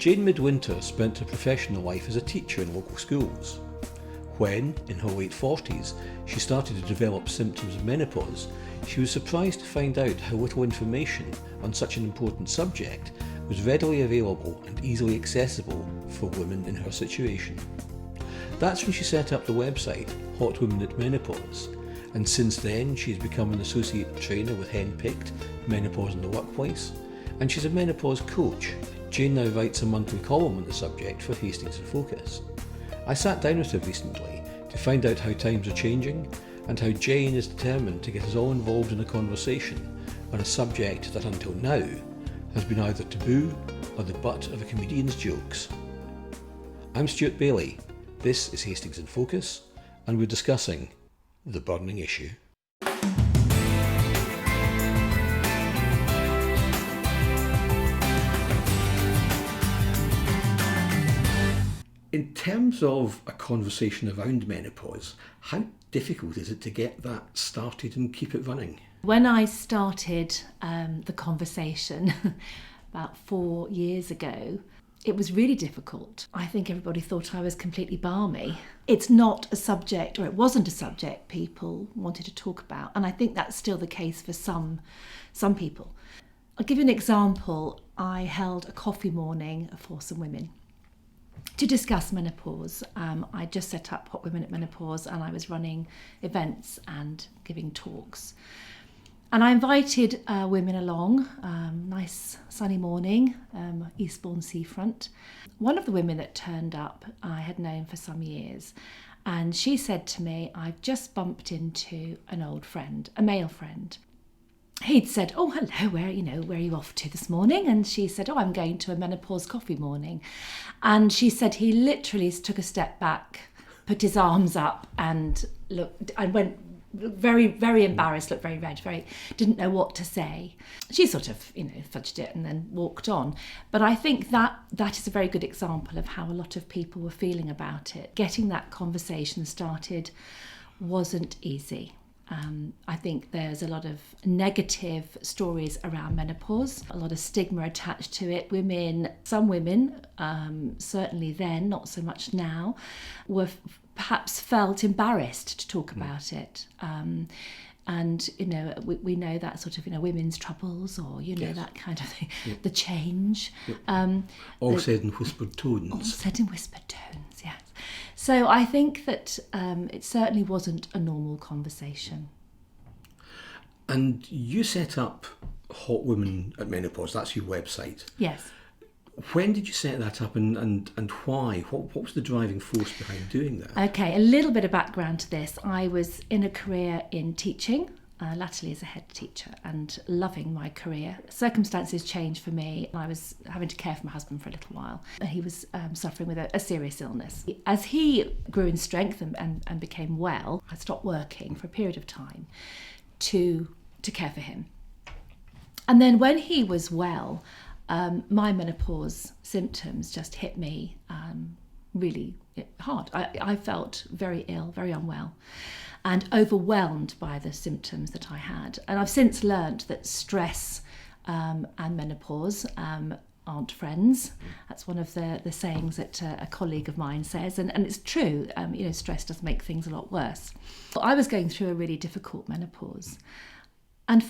Jane Midwinter spent her professional life as a teacher in local schools. When, in her late 40s, she started to develop symptoms of menopause, she was surprised to find out how little information on such an important subject was readily available and easily accessible for women in her situation. That's when she set up the website HotWomenAtMenopause, and since then she's become an associate trainer with Henpicked, Menopause in the Workplace, and she's a menopause coach. Jane now writes a monthly column on the subject for Hastings in Focus. I sat down with her recently to find out how times are changing and how Jane is determined to get us all involved in a conversation on a subject that until now has been either taboo or the butt of a comedian's jokes. I'm Stuart Bailey, this is Hastings in Focus, and we're discussing the burning issue. In terms of a conversation around menopause, how difficult is it to get that started and keep it running? When I started the conversation about 4 years ago, it was really difficult. I think everybody thought I was completely balmy. It's not a subject, or it wasn't a subject people wanted to talk about, and I think that's still the case for some people. I'll give you an example. I held a coffee morning for some women to discuss menopause. I just set up Hot Women at Menopause, and I was running events and giving talks. And I invited women along, nice sunny morning, Eastbourne seafront. One of the women that turned up I had known for some years, and she said to me, I've just bumped into an old friend, a male friend. He'd said, oh, hello, where are you off to this morning? And she said, oh, I'm going to a menopause coffee morning. And she said he literally took a step back, put his arms up and looked, and went very, very embarrassed, looked very red, didn't know what to say. She sort of, fudged it and then walked on. But I think that is a very good example of how a lot of people were feeling about it. Getting that conversation started wasn't easy. I think there's a lot of negative stories around menopause, a lot of stigma attached to it. Some women, certainly then, not so much now, perhaps felt embarrassed to talk about it. And, we know that sort of, women's troubles or, yes, that kind of thing, yep. The change. Yep. All said in whispered tones. All said in whispered tones, yes. So I think that it certainly wasn't a normal conversation. And you set up Hot Women at Menopause, that's your website. Yes. When did you set that up and why? What was the driving force behind doing that? Okay, a little bit of background to this. I was in a career in teaching, latterly as a head teacher, and loving my career. Circumstances changed for me. I was having to care for my husband for a little while. He was suffering with a serious illness. As he grew in strength and became well, I stopped working for a period of time to care for him. And then when he was well, my menopause symptoms just hit me really hard. I felt very ill, very unwell, and overwhelmed by the symptoms that I had. And I've since learnt that stress and menopause aren't friends. That's one of the sayings that a colleague of mine says, and it's true. Stress does make things a lot worse. I was going through a really difficult menopause, and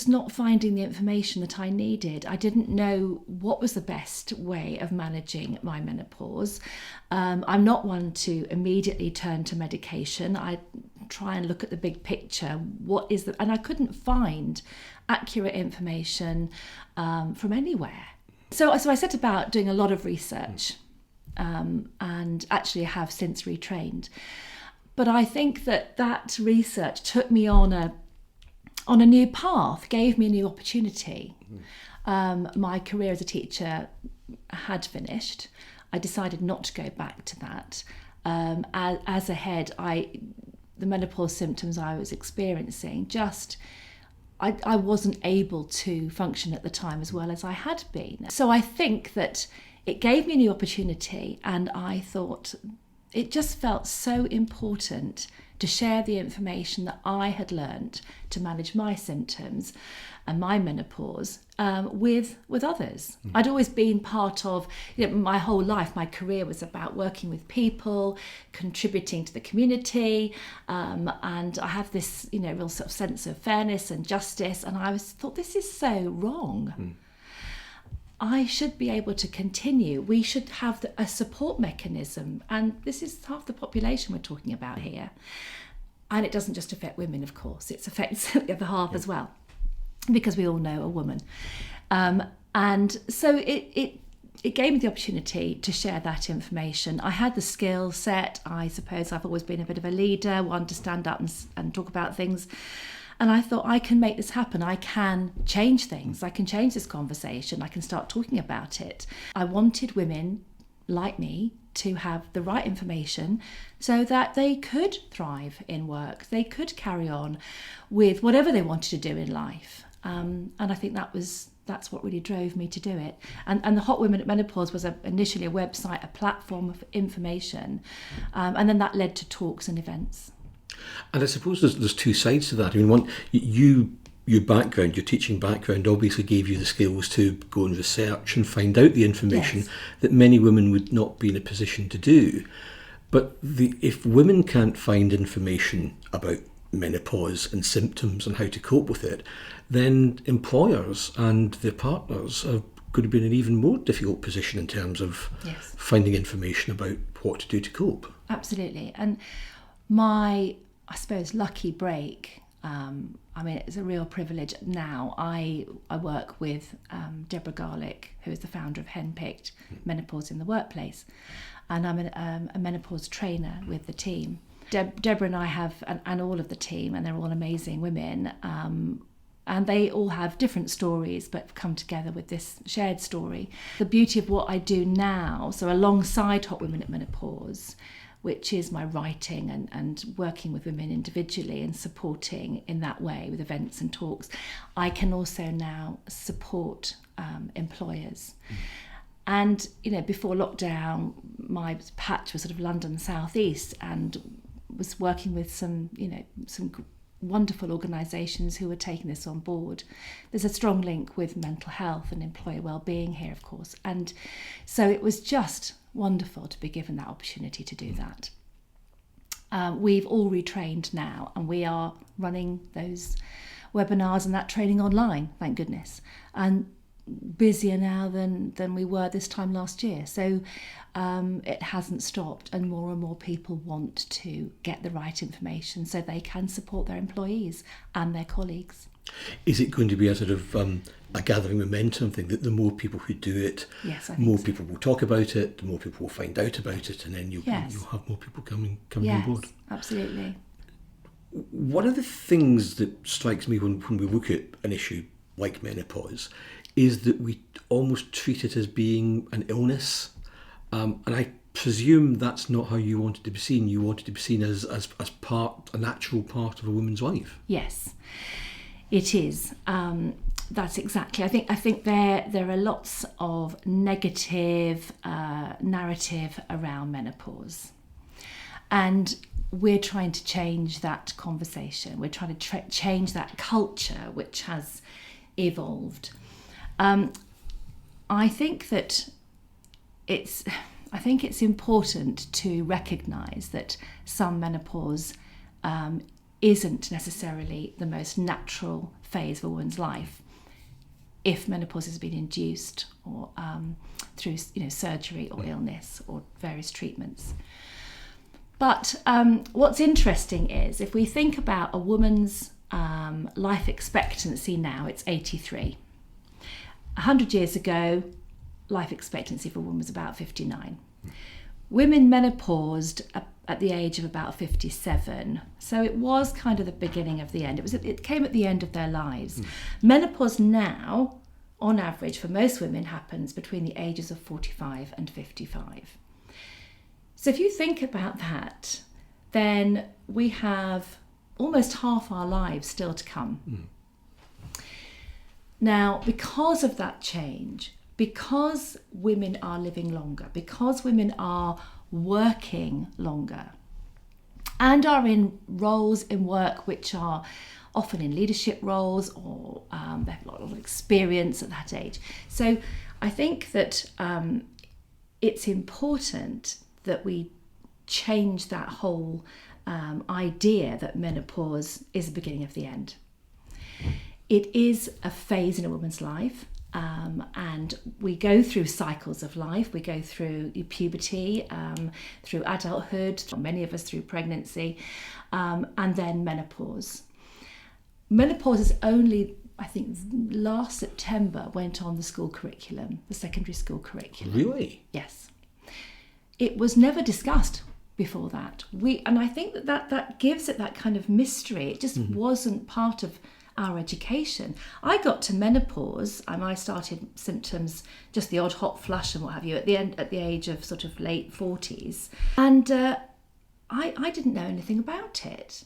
not finding the information that I needed. I didn't know what was the best way of managing my menopause. I'm not one to immediately turn to medication. I try and look at the big picture. And I couldn't find accurate information from anywhere. So I set about doing a lot of research, and actually have since retrained. But I think that research took me on a new path, gave me a new opportunity. My career as a teacher had finished. I decided not to go back to that. As a head, the menopause symptoms I was experiencing, I wasn't able to function at the time as well as I had been. So I think that it gave me a new opportunity, and I thought it just felt so important to share the information that I had learnt to manage my symptoms, and my menopause with others. I'd always been part of, my whole life, my career was about working with people, contributing to the community, and I have this, real sort of sense of fairness and justice, and I thought, this is so wrong. I should be able to continue. We should have a support mechanism, and this is half the population we're talking about here. And it doesn't just affect women, of course, it affects the other half as well, because we all know a woman. And so it gave me the opportunity to share that information. I had the skill set. I suppose I've always been a bit of a leader, one to stand up and talk about things. And I thought, I can make this happen. I can change things. I can change this conversation. I can start talking about it. I wanted women like me to have the right information so that they could thrive in work. They could carry on with whatever they wanted to do in life. And I think that's what really drove me to do it. And the Hot Women at Menopause was initially a website, a platform of information. And then that led to talks and events. And I suppose there's two sides to that. I mean, your background, your teaching background, obviously gave you the skills to go and research and find out the information that many women would not be in a position to do. But if women can't find information about menopause and symptoms and how to cope with it, then employers and their partners are going to be in an even more difficult position in terms of finding information about what to do to cope. Absolutely. And my, I suppose, lucky break, it's a real privilege now. I work with Deborah Garlick, who is the founder of Henpicked, Menopause in the Workplace. And I'm a menopause trainer with the team. Deborah and I have, and all of the team, and they're all amazing women, and they all have different stories but have come together with this shared story. The beauty of what I do now, so alongside Hot Women at Menopause, which is my writing and working with women individually and supporting in that way with events and talks, I can also now support employers. And, before lockdown, my patch was sort of London South East, and was working with some wonderful organisations who were taking this on board. There's a strong link with mental health and employer well-being here, of course. And so it was just wonderful to be given that opportunity to do that. We've all retrained now, and we are running those webinars and that training online, thank goodness, and busier now than we were this time last year. So it hasn't stopped, and more people want to get the right information so they can support their employees and their colleagues. Is it going to be a sort of a gathering momentum thing, that the more people who do it, more people will talk about it, the more people will find out about it, and then you'll have more people coming on board? Absolutely. One of the things that strikes me when we look at an issue like menopause is that we almost treat it as being an illness, and I presume that's not how you wanted to be seen. You wanted to be seen as a natural part of a woman's life. Yes, it is. That's exactly. I think there are lots of negative narrative around menopause, and we're trying to change that conversation. We're trying to change that culture which has evolved. I think that it's important to recognise that some menopause isn't necessarily the most natural phase of a woman's life if menopause has been induced or through surgery or illness or various treatments. But what's interesting is, if we think about a woman's life expectancy now, it's 83. 100 years ago, life expectancy for a woman was about 59. Women menopaused at the age of about 57. So it was kind of the beginning of the end. It came at the end of their lives. Menopause now, on average, for most women, happens between the ages of 45 and 55. So if you think about that, then we have almost half our lives still to come. Now, because of that change, because women are living longer, because women are working longer, and are in roles in work which are often in leadership roles, or they have a lot of experience at that age. So I think that it's important that we change that whole idea that menopause is the beginning of the end. It is a phase in a woman's life. And we go through cycles of life. We go through puberty, through adulthood, many of us through pregnancy, and then menopause. Menopause is only, I think, last September went on the school curriculum, the secondary school curriculum. Really? Yes. It was never discussed before that. And I think that gives it that kind of mystery. It just wasn't part of our education. I got to menopause and I started symptoms, just the odd hot flush and what have you, at the age of sort of late 40s. And I didn't know anything about it.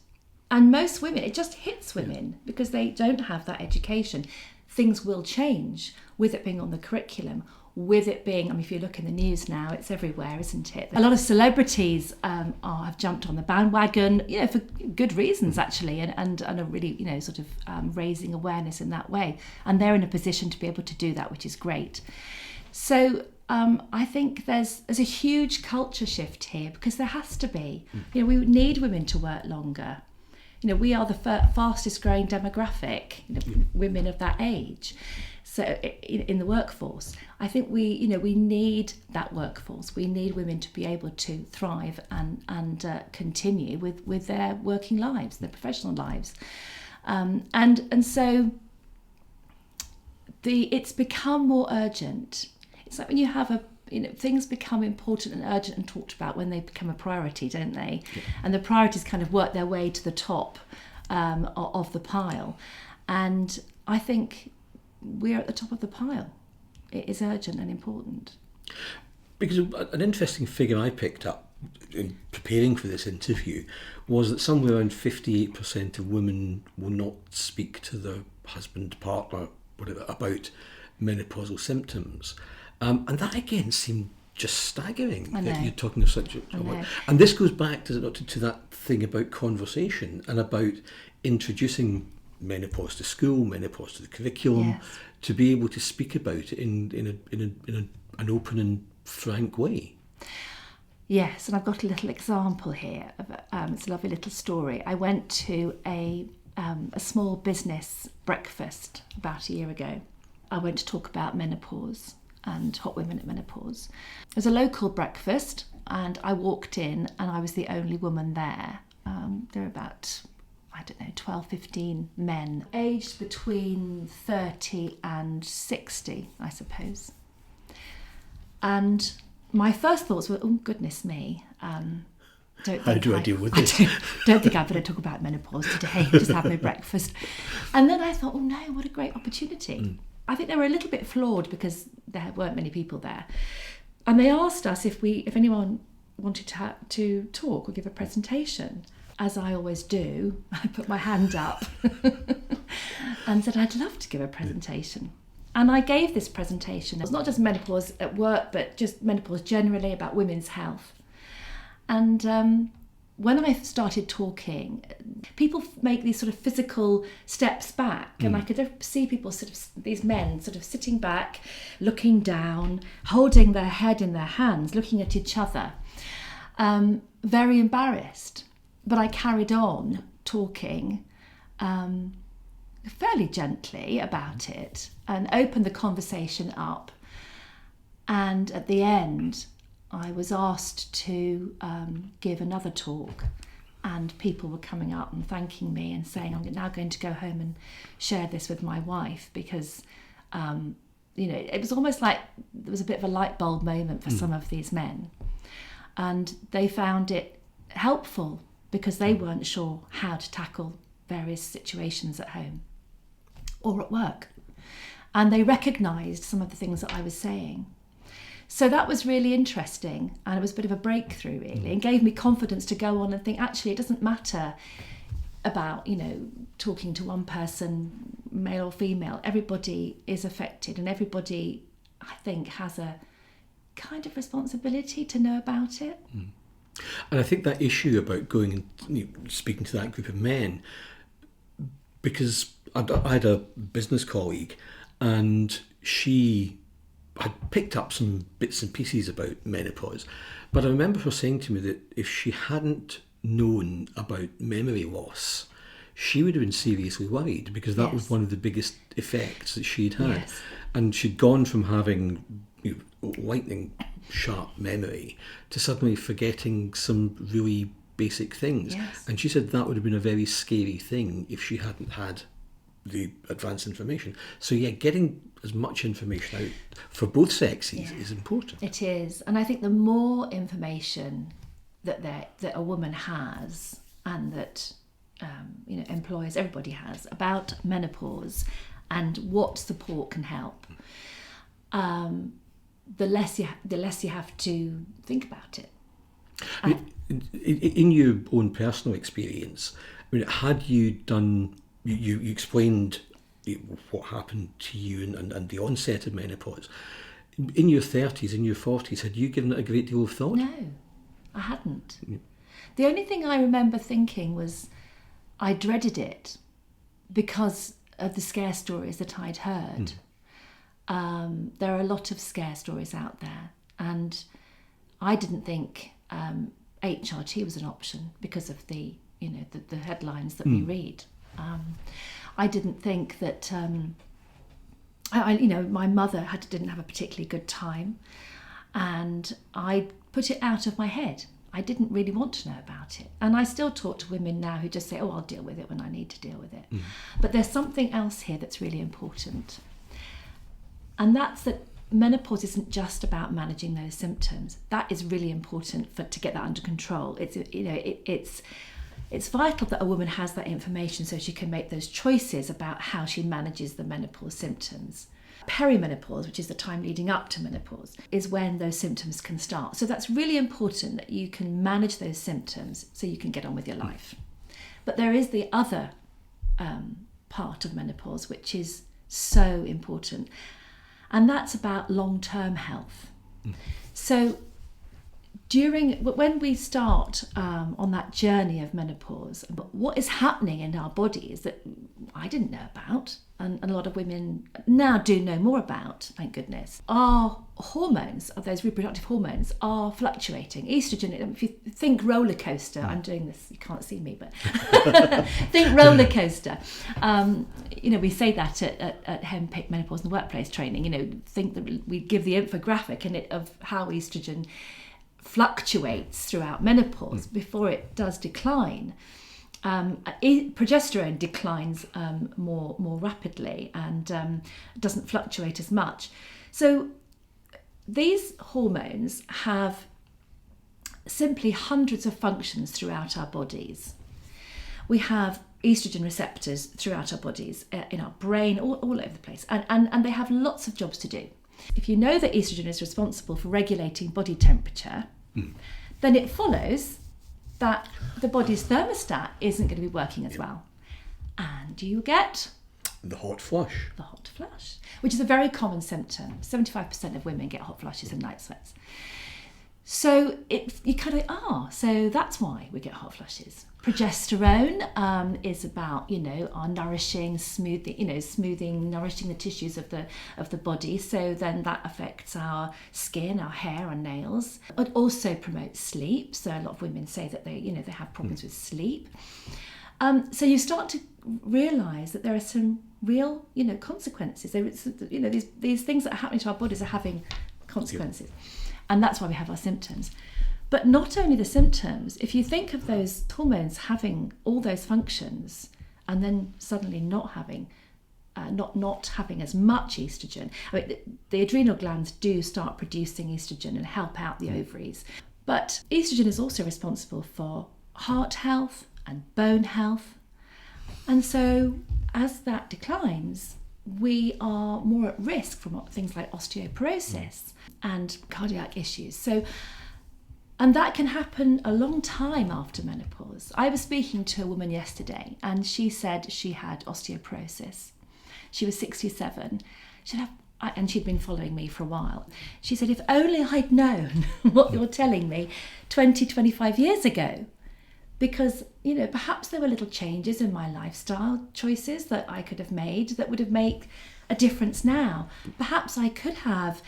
And most women, it just hits women because they don't have that education. Things will change with it being on the curriculum, with it being, I mean, if you look in the news now, it's everywhere, isn't it? A lot of celebrities have jumped on the bandwagon, for good reasons actually, and are really, sort of raising awareness in that way. And they're in a position to be able to do that, which is great. So I think there's a huge culture shift here, because there has to be. We need women to work longer. We are the fastest growing demographic, women of that age. So in the workforce, I think we need that workforce. We need women to be able to thrive and continue with their working lives, their professional lives, and so it's become more urgent. It's like when you have things become important and urgent and talked about when they become a priority, don't they? Yeah. And the priorities kind of work their way to the top of the pile, and I think we're at the top of the pile. It is urgent and important. Because an interesting figure I picked up in preparing for this interview was that somewhere around 58% of women will not speak to their husband, partner, whatever, about menopausal symptoms. And that again seemed just staggering. I know. That you're talking of such a and this goes back, does it not, to that thing about conversation and about introducing menopause to school, menopause to the curriculum, yes, to be able to speak about it in an open and frank way. Yes, and I've got a little example here. It's a lovely little story. I went to a small business breakfast about a year ago. I went to talk about menopause and Hot Women at Menopause. It was a local breakfast, and I walked in and I was the only woman there. There were about 12, 15 men, aged between 30 and 60, I suppose. And my first thoughts were, oh, goodness me. How do I deal with this? Don't think I better talk about menopause today, just have my breakfast. And then I thought, oh no, what a great opportunity. I think they were a little bit flawed because there weren't many people there. And they asked us if anyone wanted to talk or give a presentation. As I always do, I put my hand up and said, I'd love to give a presentation. And I gave this presentation. It's not just menopause at work, but just menopause generally, about women's health. And when I started talking, people make these sort of physical steps back, and I could see people these men sitting back, looking down, holding their head in their hands, looking at each other, very embarrassed. But I carried on talking fairly gently about it and opened the conversation up. And at the end, I was asked to give another talk, and people were coming up and thanking me and saying, I'm now going to go home and share this with my wife, because it was almost like there was a bit of a light bulb moment for some of these men. And they found it helpful because they weren't sure how to tackle various situations at home or at work. And they recognised some of the things that I was saying. So that was really interesting, and it was a bit of a breakthrough, really, and gave me confidence to go on and think, actually, it doesn't matter about, talking to one person, male or female. Everybody is affected, and everybody, I think, has a kind of responsibility to know about it. And I think that issue about going and speaking to that group of men because I had a business colleague, and she had picked up some bits and pieces about menopause, but I remember her saying to me that if she hadn't known about memory loss, she would have been seriously worried, because that was one of the biggest effects that she'd had. Yes. And she'd gone from having lightning sharp memory to suddenly forgetting some really basic things. Yes. And she said that would have been a very scary thing if she hadn't had the advanced information. So yeah, getting as much information out for both sexes is important. It is. And I think the more information that a woman has, and that employers, everybody has, about menopause and what support can help, the less you have to think about it. In your own personal experience, I mean, had you done, you explained what happened to you and the onset of menopause. In your 30s, in your 40s, had you given it a great deal of thought? No, I hadn't. Yeah. The only thing I remember thinking was I dreaded it because of the scare stories that I'd heard. There are a lot of scare stories out there, and I didn't think HRT was an option because of the headlines that we read. I didn't think that my mother didn't have a particularly good time, and I put it out of my head. I didn't really want to know about it. And I still talk to women now who just say, oh, I'll deal with it when I need to deal with it. But there's something else here that's really important. And that's that menopause isn't just about managing those symptoms. That is really important to get that under control. It's vital that a woman has that information so she can make those choices about how she manages the menopause symptoms. Perimenopause, which is the time leading up to menopause, is when those symptoms can start. So that's really important, that you can manage those symptoms so you can get on with your life. But there is the other part of menopause, which is so important, and that's about long-term health. So when we start on that journey of menopause, what is happening in our bodies that I didn't know about, and a lot of women now do know more about, thank goodness. Our hormones, those reproductive hormones, are fluctuating. Estrogen, if you think roller coaster, I'm doing this, you can't see me, but think roller coaster. We say that at Henpicked Menopause in the Workplace training, think that we give the infographic of how estrogen fluctuates throughout menopause before it does decline. Progesterone declines more rapidly and doesn't fluctuate as much. So these hormones have simply hundreds of functions throughout our bodies. We have estrogen receptors throughout our bodies, in our brain, all over the place, and they have lots of jobs to do. If you know that estrogen is responsible for regulating body temperature, then it follows that the body's thermostat isn't going to be working as well. And you get the hot flush. The hot flush, which is a very common symptom. 75% of women get hot flushes and night sweats. So you kind of, so that's why we get hot flushes. Progesterone is about, our nourishing, smoothing, nourishing the tissues of the body. So then that affects our skin, our hair, our nails. It also promotes sleep. So a lot of women say that they have problems with sleep. So you start to realise that there are some real, consequences. These things that are happening to our bodies are having consequences. And that's why we have our symptoms. But not only the symptoms, if you think of those hormones having all those functions and then suddenly not having as much estrogen. I mean, the adrenal glands do start producing estrogen and help out the ovaries. But estrogen is also responsible for heart health and bone health. And so as that declines, we are more at risk from things like osteoporosis and cardiac issues. And that can happen a long time after menopause. I was speaking to a woman yesterday, and she said she had osteoporosis. She was 67. And she'd been following me for a while. She said, if only I'd known what you're telling me 20, 25 years ago, because, perhaps there were little changes in my lifestyle choices that I could have made that would have made a difference now. Perhaps I could have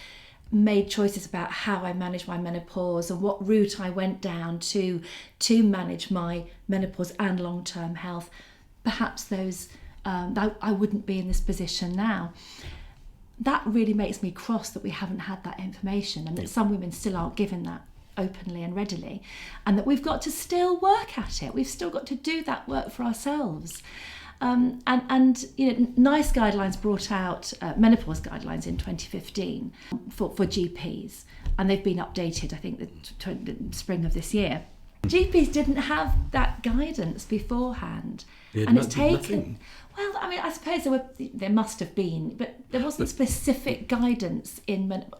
made choices about how I manage my menopause and what route I went down to manage my menopause and long-term health. Perhaps those I wouldn't be in this position now. That really makes me cross that we haven't had that information, and that some women still aren't given that openly and readily, and that we've got to still work at it. We've still got to do that work for ourselves. And NICE guidelines brought out menopause guidelines in 2015 for GPs, and they've been updated, I think, the spring of this year. GPs didn't have that guidance beforehand, and it's taken. Nothing. Well, I mean, I suppose there must have been, but there wasn't specific guidance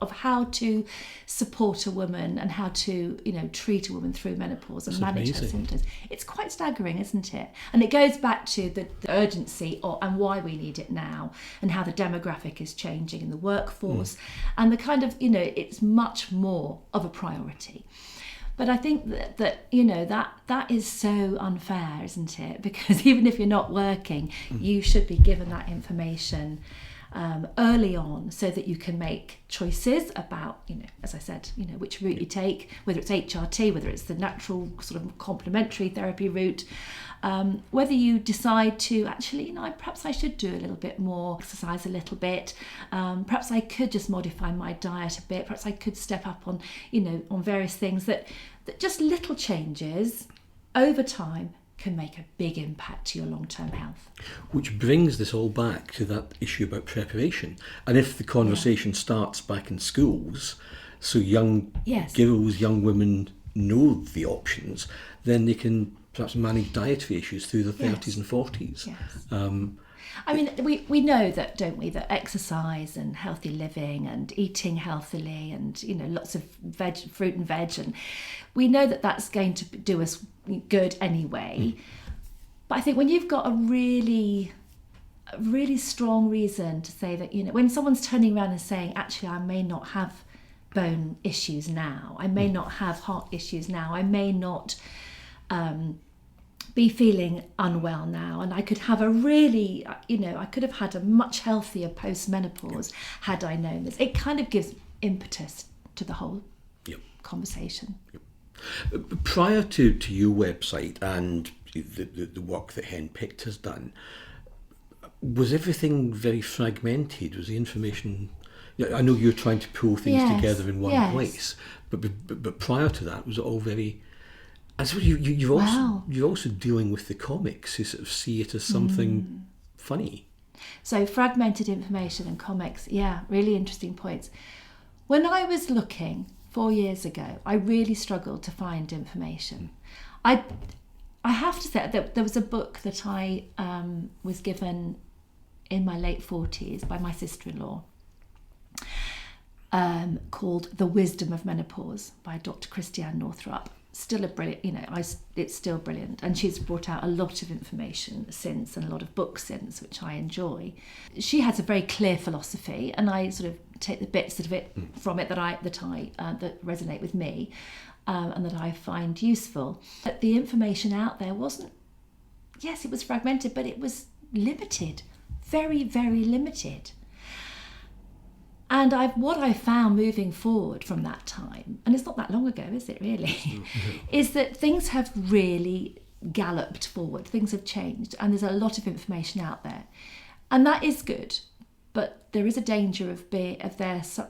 of how to support a woman and how to, treat a woman through menopause and manage her symptoms. It's quite staggering, isn't it? And it goes back to the urgency and why we need it now, and how the demographic is changing in the workforce, and the kind of, it's much more of a priority. But I think that is so unfair, isn't it? Because even if you're not working, you should be given that information early on, so that you can make choices about, as I said, which route you take, whether it's HRT, whether it's the natural sort of complementary therapy route, whether you decide to actually, perhaps I should do a little bit more, exercise a little bit, perhaps I could just modify my diet a bit, perhaps I could step up on, on various things that just little changes over time can make a big impact to your long-term health. Which brings this all back to that issue about preparation. And if the conversation starts back in schools, so young girls, young women know the options, then they can perhaps manage dietary issues through the 30s and 40s. Yes. I mean, we know that, don't we, that exercise and healthy living and eating healthily and, lots of fruit and veg, and we know that that's going to do us good anyway. But I think when you've got a really strong reason to say that, when someone's turning around and saying, actually, I may not have bone issues now, I may not have heart issues now, I may not be feeling unwell now, and I could have I could have had a much healthier post-menopause had I known this. It kind of gives impetus to the whole conversation. Prior to your website and the work that Henpicked has done, was everything very fragmented? Was the information... I know you're trying to pull things together in one place, but prior to that, was it all very... And so you're also dealing with the comics, who sort of see it as something funny. So fragmented information and comics, really interesting points. When I was looking 4 years ago, I really struggled to find information. I have to say that there was a book that I was given in my late 40s by my sister-in-law, called The Wisdom of Menopause by Dr. Christiane Northrup. Still a brilliant, it's still brilliant, and she's brought out a lot of information since and a lot of books since, which I enjoy. She has a very clear philosophy, and I sort of take the bits of it from it that resonate with me, and that I find useful. But the information out there wasn't. Yes, it was fragmented, but it was limited, very, very limited. And what I found moving forward from that time, and it's not that long ago, is it really, is that things have really galloped forward. Things have changed, and there's a lot of information out there. And that is good, but there is a danger of there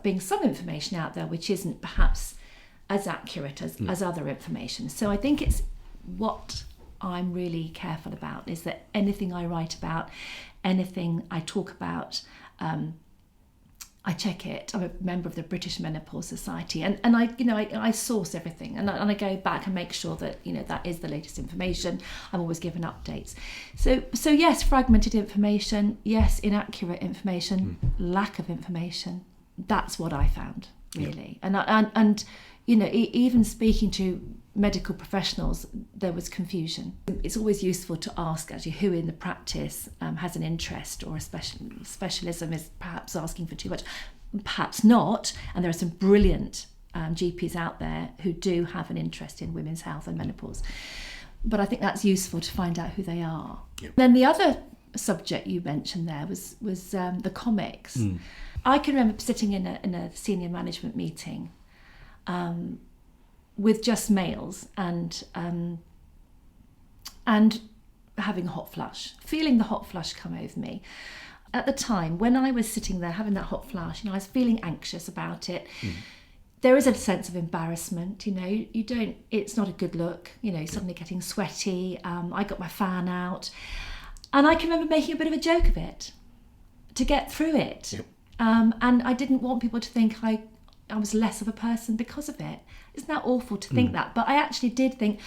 being some information out there which isn't perhaps as accurate as other information. So I think it's what I'm really careful about is that anything I write about, anything I talk about, I check it. I'm a member of the British Menopause Society, and I source everything, and I go back and make sure that that is the latest information. I'm always given updates. So yes, fragmented information, yes, inaccurate information, lack of information. That's what I found really, and even speaking to medical professionals, there was confusion. It's always useful to ask actually who in the practice has an interest, or a specialism is perhaps asking for too much, perhaps not, and there are some brilliant GPs out there who do have an interest in women's health and menopause. but I think that's useful to find out who they are. Yep. Then the other subject you mentioned there was the comics. I can remember sitting in a senior management meeting with just males and having a hot flush, feeling the hot flush come over me. At the time, when I was sitting there having that hot flush, I was feeling anxious about it. There is a sense of embarrassment, you don't, it's not a good look, suddenly getting sweaty. I got my fan out and I can remember making a bit of a joke of it to get through it. Yep. And I didn't want people to think I was less of a person because of it. Isn't that awful to think that? But I actually did think,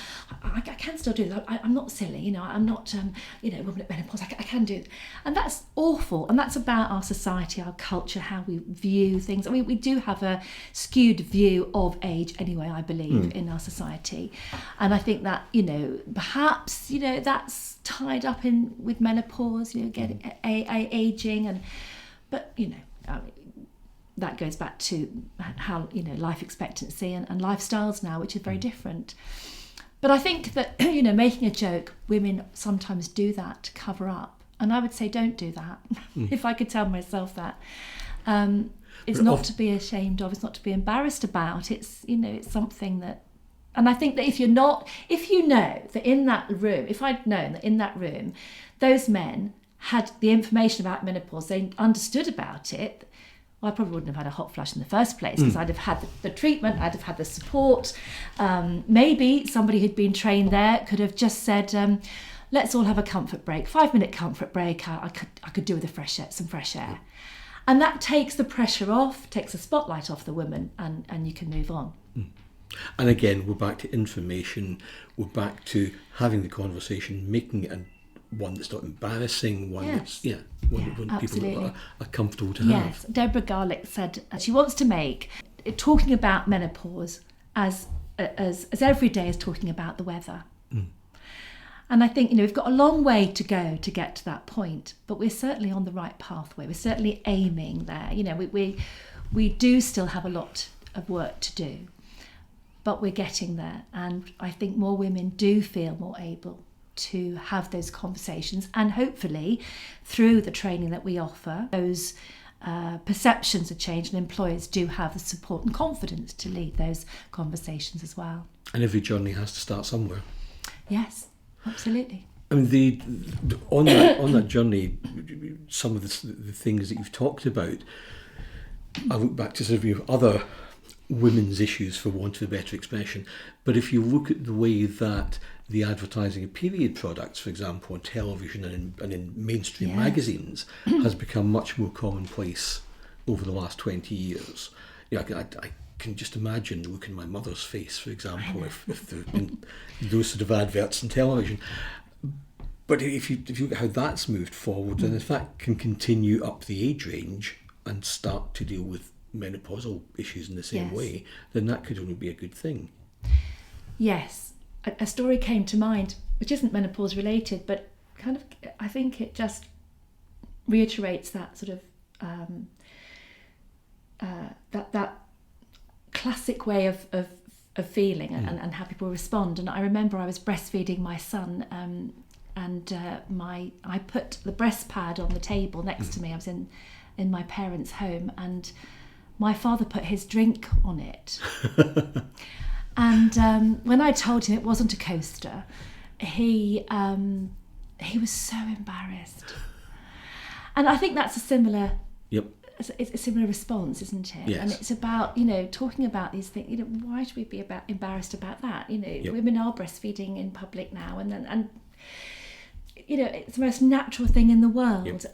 I can still do that. I'm not silly, I'm not, woman at menopause, I can do it. And that's awful. And that's about our society, our culture, how we view things. I mean, we do have a skewed view of age anyway, I believe, in our society. And I think that, perhaps, that's tied up in with menopause, getting aging. But, that goes back to how life expectancy and lifestyles now, which is very different. But I think that making a joke, women sometimes do that to cover up, and I would say don't do that. If I could tell myself that, it's not to be ashamed of, it's not to be embarrassed about. It's it's something that, and I think that if you know that in that room, if I'd known that in that room, those men had the information about menopause, they understood about it. Well, I probably wouldn't have had a hot flush in the first place because I'd have had the treatment, I'd have had the support. Maybe somebody who'd been trained there could have just said, let's all have a comfort break, 5-minute comfort break. I could do with some fresh air. And that takes the pressure off, takes the spotlight off the woman, and you can move on. And again, we're back to information, we're back to having the conversation, making it one that's not embarrassing, one that's one people are comfortable to have. Yes, Deborah Garlick said she wants to make talking about menopause as every day as talking about the weather. And I think we've got a long way to go to get to that point, but we're certainly on the right pathway. We're certainly aiming there. We do still have a lot of work to do, but we're getting there, and I think more women do feel more able to have those conversations, and hopefully through the training that we offer, those perceptions are changed and employers do have the support and confidence to lead those conversations as well. And every journey has to start somewhere. Yes, absolutely. I mean, on that journey, some of the things that you've talked about, I look back to sort of other women's issues, for want of a better expression. But if you look at the way that the advertising of period products, for example, on television and in mainstream magazines has become much more commonplace over the last 20 years. I can just imagine the look in my mother's face, for example, if there had been those sort of adverts on television. But if you look at how that's moved forward, and in fact can continue up the age range and start to deal with menopausal issues in the same way, then that could only be a good thing. Yes. A story came to mind, which isn't menopause related, but kind of, I think it just reiterates that sort of that classic way of feeling and how people respond. And I remember I was breastfeeding my son, and I put the breast pad on the table next to me. I was in my parents' home, and my father put his drink on it. And when I told him it wasn't a coaster, he was so embarrassed. And I think that's a similar it's a similar response, isn't it? Yes. And it's about talking about these things. Why should we be embarrassed about that? Women are breastfeeding in public now, and it's the most natural thing in the world.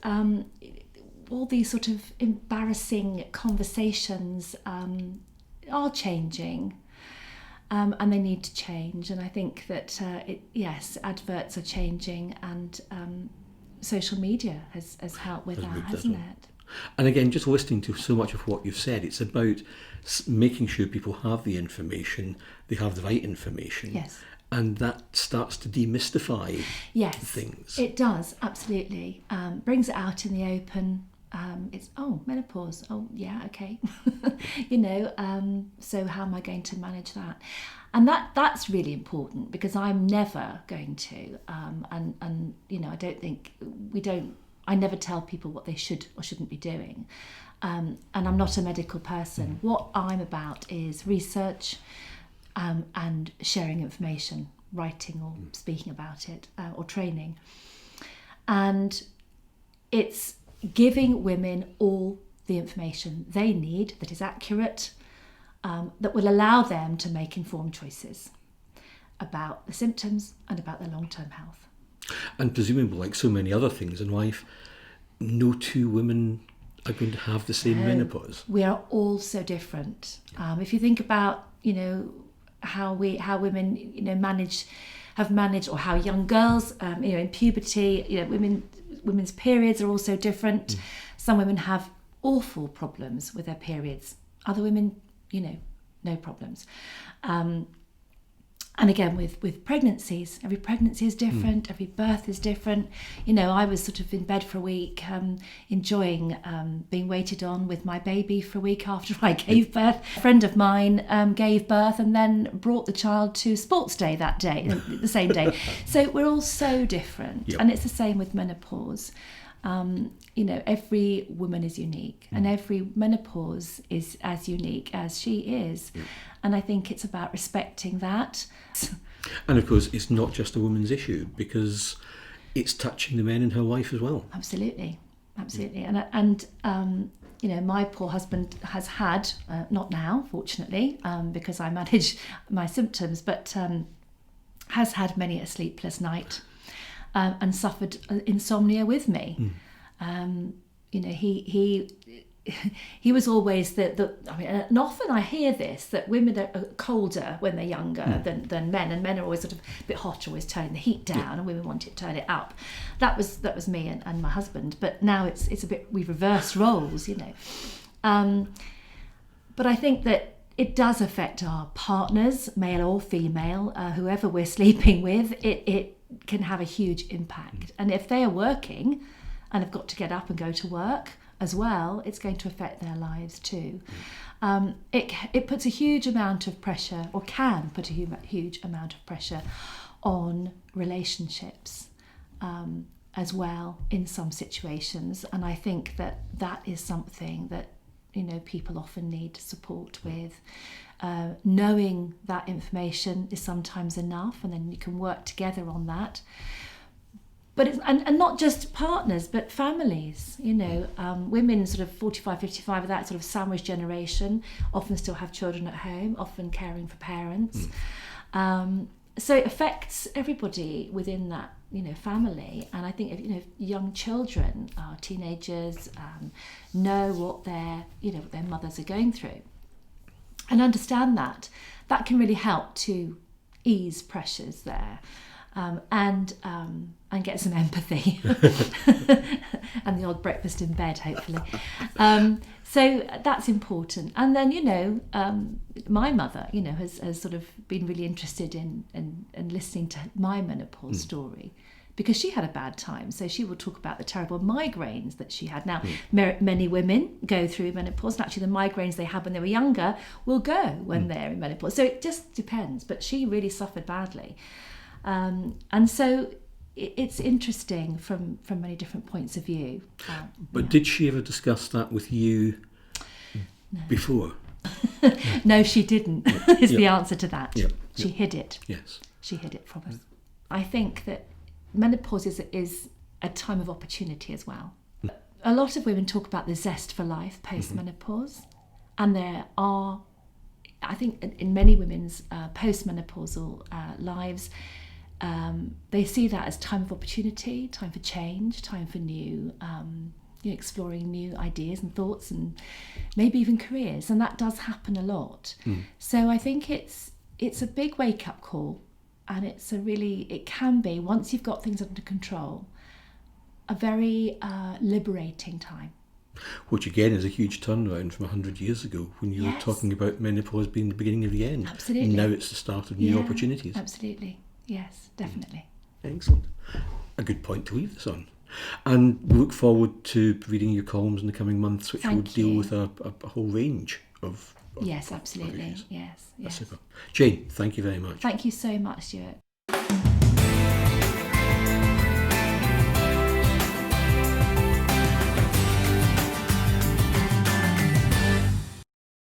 All these sort of embarrassing conversations are changing. And they need to change, and I think that adverts are changing, and social media has helped with that, hasn't it? And again, just listening to so much of what you've said, it's about making sure people have the information, they have the right information, and that starts to demystify things. It does, absolutely. Brings it out in the open. It's menopause. Oh yeah, okay. So how am I going to manage that? And that's really important, because I'm never going to, I don't think I never tell people what they should or shouldn't be doing. And I'm not a medical person. What I'm about is research and sharing information, writing or speaking about it, or training. And it's giving women all the information they need that is accurate, that will allow them to make informed choices about the symptoms and about their long-term health. And presumably, like so many other things in life, no two women are going to have the same menopause. We are all so different. If you think about, how women, have managed, or how young girls, in puberty, women's periods are also different. Some women have awful problems with their periods. Other women, no problems. And again, with pregnancies, every pregnancy is different, every birth is different. I was sort of in bed for a week, enjoying being waited on with my baby for a week after I gave birth. A friend of mine gave birth and then brought the child to sports day that day, the same day. So we're all so different. Yep. And it's the same with menopause. Every woman is unique, and every menopause is as unique as she is. Yep. And I think it's about respecting that. And of course, it's not just a woman's issue, because it's touching the men in her life as well. Absolutely. And my poor husband has had, not now, fortunately, because I manage my symptoms, but has had many a sleepless night, and suffered insomnia with me. He was always and often I hear this, that women are colder when they're younger than men, and men are always sort of a bit hotter, always turning the heat down, and women want to turn it up. That was me and my husband, but now it's a bit, we've reversed roles, but I think that it does affect our partners, male or female, whoever we're sleeping with. It can have a huge impact, and if they are working and have got to get up and go to work as well, it's going to affect their lives too. It puts a huge amount of pressure, or can put a huge amount of pressure on relationships as well in some situations. And I think that is something that people often need support with. Knowing that information is sometimes enough, and then you can work together on that. But it's, and not just partners, but families. Women sort of 45, 55 of that sort of sandwich generation often still have children at home, often caring for parents. So it affects everybody within that, family. And I think if young children, teenagers, know what their mothers are going through, and understand that can really help to ease pressures there. And get some empathy and the odd breakfast in bed, hopefully. So that's important. And then, my mother, has sort of been really interested in listening to my menopause story, because she had a bad time. So she will talk about the terrible migraines that she had. Now, many women go through menopause, and actually the migraines they had when they were younger will go when they're in menopause. So it just depends. But she really suffered badly. And so it's interesting from many different points of view. But did she ever discuss that with you before? No, she didn't, is the answer to that. She hid it. Yes. She hid it from us. I think that menopause is a time of opportunity as well. A lot of women talk about the zest for life post-menopause, and there are, I think in many women's post-menopausal lives, they see that as time of opportunity, time for change, time for new, exploring new ideas and thoughts, and maybe even careers, and that does happen a lot. So I think it's a big wake-up call, and it can be, once you've got things under control, a very liberating time. Which again is a huge turnaround from 100 years ago, when you were talking about menopause being the beginning of the end. Absolutely. And now it's the start of new opportunities. Absolutely. Yes, definitely. Excellent. A good point to leave this on. And we look forward to reading your columns in the coming months, which will deal with a whole range of Yes, absolutely. issues. Yes. That's super. Jane, thank you very much. Thank you so much, Stuart.